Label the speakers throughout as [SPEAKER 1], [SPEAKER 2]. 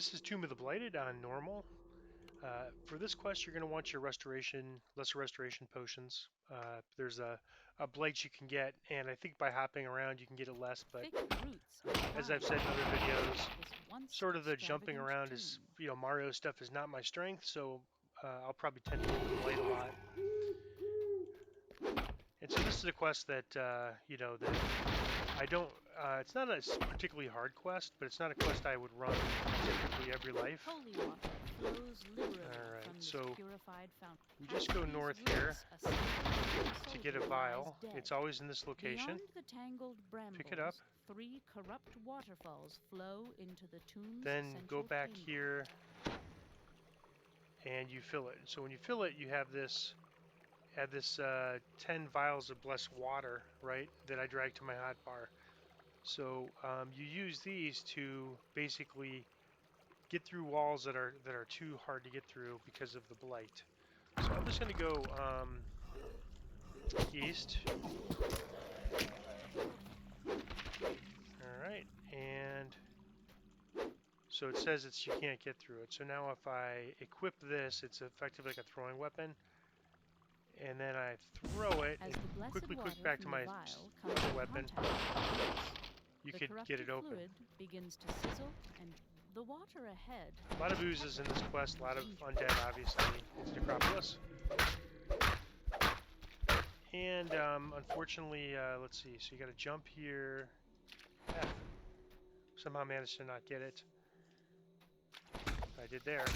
[SPEAKER 1] This is Tomb of the Blighted on normal. For this quest, you're going to want your lesser restoration potions. There's a blight you can get, and I think by hopping around you can get it less, but as I've said in other videos, sort of the jumping around is, Mario stuff is not my strength, so I'll probably tend to go with blight a lot. And so this is a quest that, that I don't, it's not a particularly hard quest, but it's not a quest I would run typically every life. Alright, so we just go north here to get a vial. It's always in this location. Pick it up.
[SPEAKER 2] Three corrupt waterfalls flow into the tomb's
[SPEAKER 1] then go back
[SPEAKER 2] chamber.
[SPEAKER 1] here and you fill it. So when you fill it, you have this, 10 vials of blessed water, right, that I drag to my hotbar. So you use these to basically get through walls that are too hard to get through because of the blight. So I'm just going to go east. Alright, and so it says you can't get through it. So now if I equip this, it's effectively like a throwing weapon. And then I throw it and quickly click back to my weapon. You could get it open.
[SPEAKER 2] Begins to sizzle, and the water ahead.
[SPEAKER 1] A lot of oozes in this quest, a lot of undead, obviously. It's Necropolis. And unfortunately, let's see. So you got to jump here. F. Somehow managed to not get it. I did there.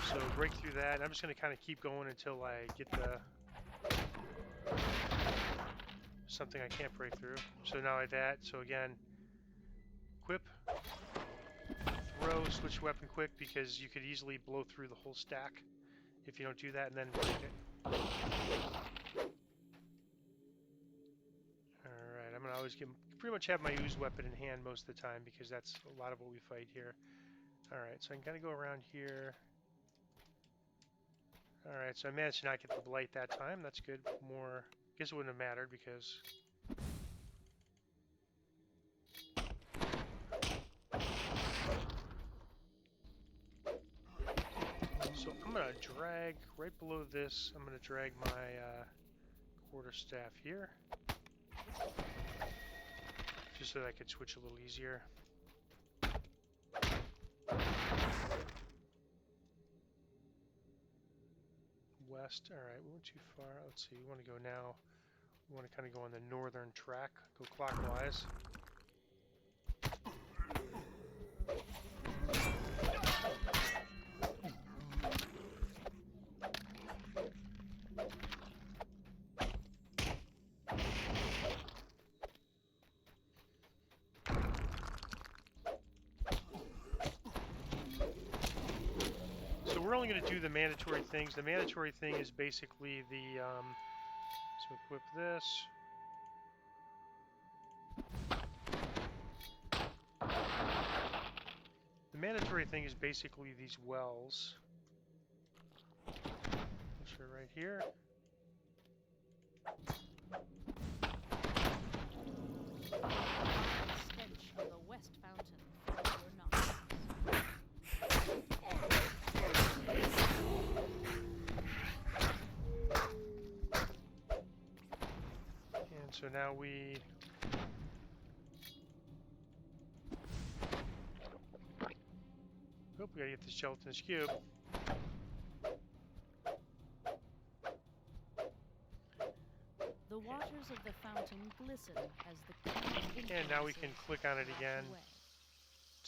[SPEAKER 1] So break through that. I'm just going to kind of keep going until I get the something I can't break through. So now like that. So again, equip, throw, switch weapon quick because you could easily blow through the whole stack if you don't do that, and then break it. Alright, I'm going to always pretty much have my ooze weapon in hand most of the time because that's a lot of what we fight here. Alright, so I can kind of go around here. Alright, so I managed to not get the blight that time. That's good. More, I guess it wouldn't have mattered because so I'm going to drag right below this. I'm going to drag my quarterstaff here just so that I could switch a little easier. West. Alright, we went too far. Let's see. We want to go now. We want to kind of go on the northern track. Go clockwise. So we're only going to do the mandatory things. The mandatory thing is basically the, so equip this. The mandatory thing is basically these wells. Which are right here.
[SPEAKER 2] Stench of the West Fountain fills your nostrils.
[SPEAKER 1] And so now we we gotta get this gelatinous cube.
[SPEAKER 2] The waters of the fountain glisten as the
[SPEAKER 1] And now we can click on it again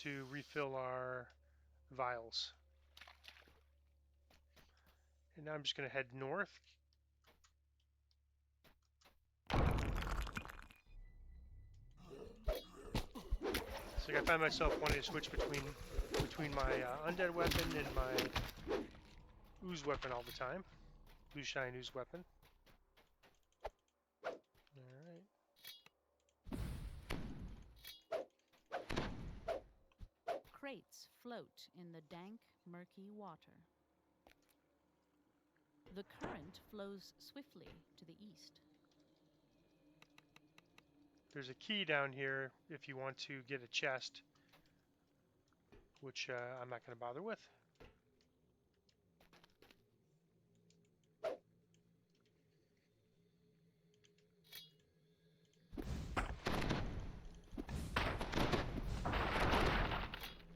[SPEAKER 1] to refill our vials. And now I'm just going to head north. So I find myself wanting to switch between my undead weapon and my ooze weapon all the time. Blue shine ooze weapon. Alright.
[SPEAKER 2] Crates float in the dank, murky water. The current flows swiftly to the east.
[SPEAKER 1] There's a key down here if you want to get a chest. which I'm not going to bother with.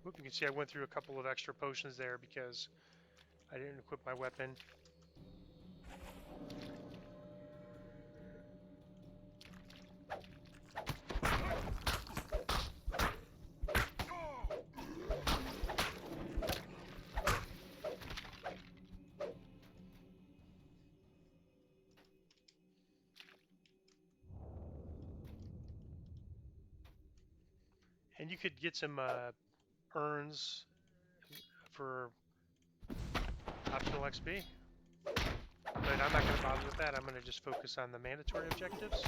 [SPEAKER 1] Whoop, you can see I went through a couple of extra potions there because I didn't equip my weapon. And you could get some urns for optional XP, but I'm not going to bother with that. I'm going to just focus on the mandatory objectives.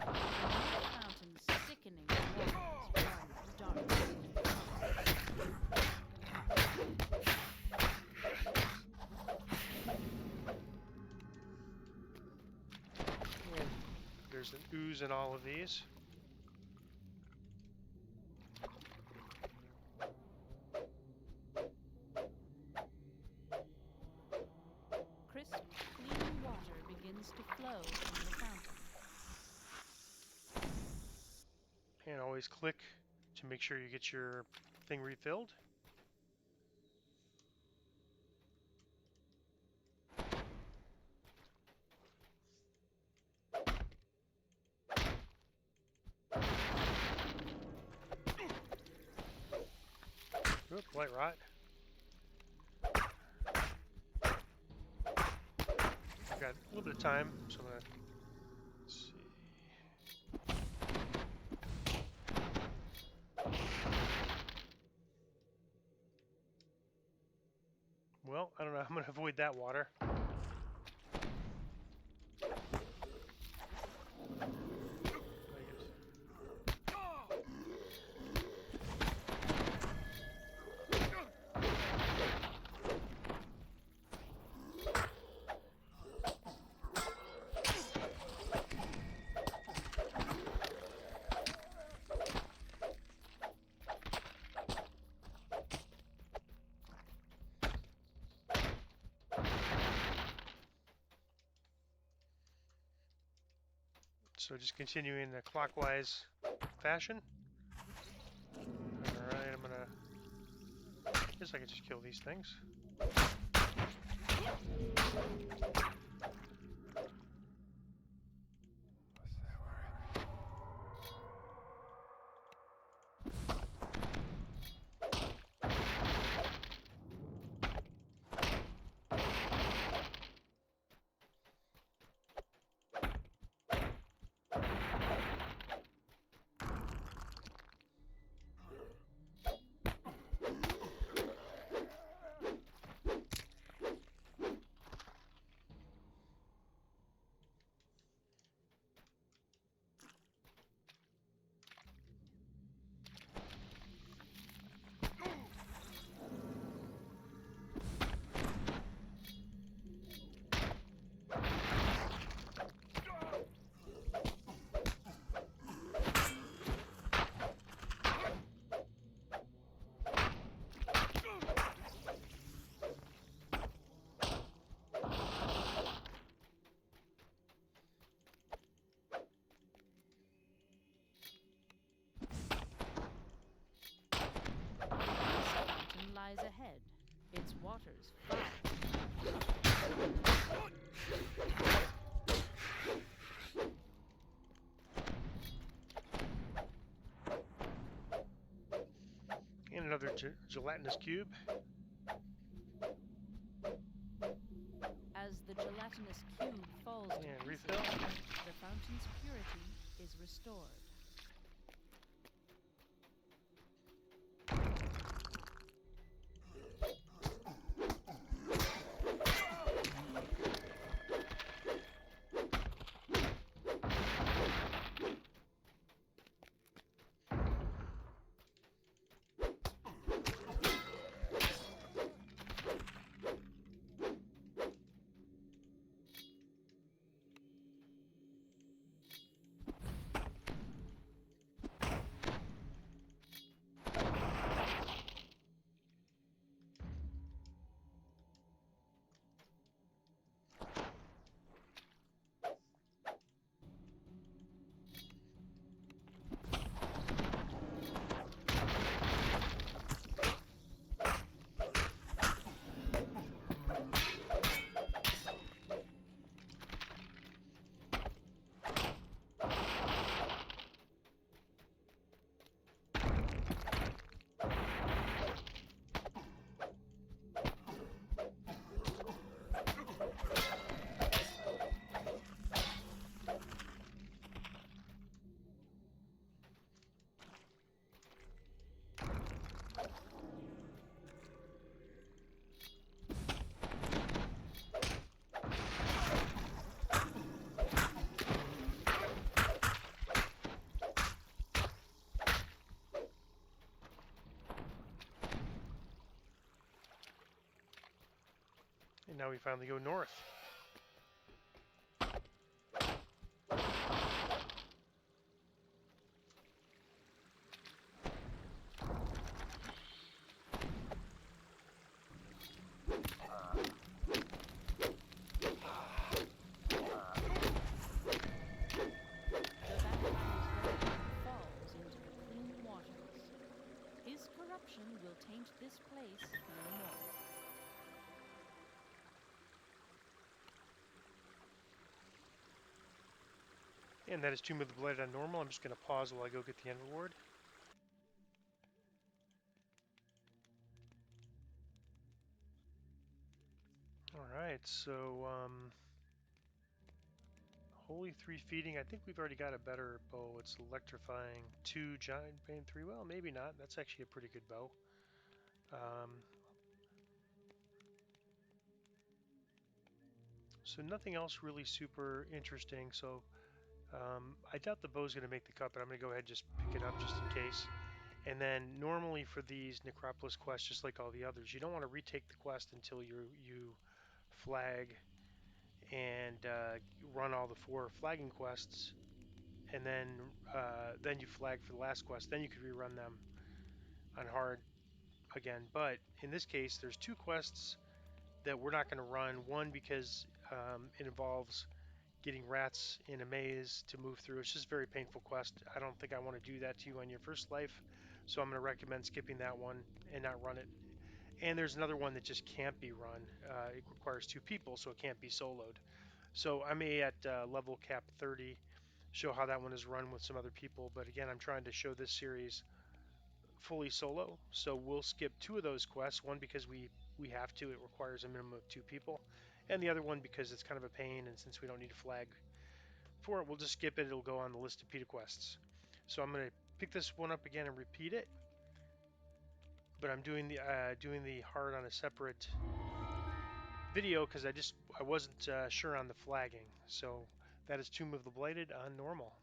[SPEAKER 2] Fountain's sickening waters run dark.
[SPEAKER 1] And there's an ooze in all of these.
[SPEAKER 2] Crisp, clean water begins to flow from the fountain.
[SPEAKER 1] And always click to make sure you get your thing refilled. Oop, light rot. I've got a little bit of time, so I'm gonna see. Well, I don't know. I'm gonna avoid that water. So just continuing in a clockwise fashion. Alright, I'm gonna... I guess I can just kill these things.
[SPEAKER 2] waters foul.
[SPEAKER 1] And another gelatinous cube.
[SPEAKER 2] As the gelatinous cube falls to
[SPEAKER 1] And
[SPEAKER 2] pieces,
[SPEAKER 1] refill.
[SPEAKER 2] the fountain's purity is restored.
[SPEAKER 1] And now we finally go north.
[SPEAKER 2] The Battlefield Dragon falls into the clean waters. His corruption will taint this place no more.
[SPEAKER 1] And that is Tomb of the Blighted on normal. I'm just going to pause while I go get the end reward. Alright, so Holy 3 feeding. I think we've already got a better bow. It's electrifying 2, giant pain 3. Well, maybe not. That's actually a pretty good bow. So nothing else really super interesting. So I doubt the bow's going to make the cut, but I'm going to go ahead and just pick it up just in case. And then normally for these Necropolis quests, just like all the others, you don't want to retake the quest until you flag and run all the 4 flagging quests, and then you flag for the last quest. Then you could rerun them on hard again. But in this case, there's 2 quests that we're not going to run. One because it involves getting rats in a maze to move through. It's just a very painful quest. I don't think I want to do that to you on your first life, so I'm going to recommend skipping that one and not run it. And there's another one that just can't be run. It requires 2 people, so it can't be soloed. So I may at level cap 30 show how that one is run with some other people, but again, I'm trying to show this series fully solo, so we'll skip 2 of those quests. One because we have to, it requires a minimum of 2 people, and the other one because it's kind of a pain, and since we don't need to flag for it, we'll just skip it. It'll go on the list of PETA quests. So I'm going to pick this one up again and repeat it, but I'm doing the hard on a separate video because I wasn't sure on the flagging. So that is Tomb of the Blighted on normal.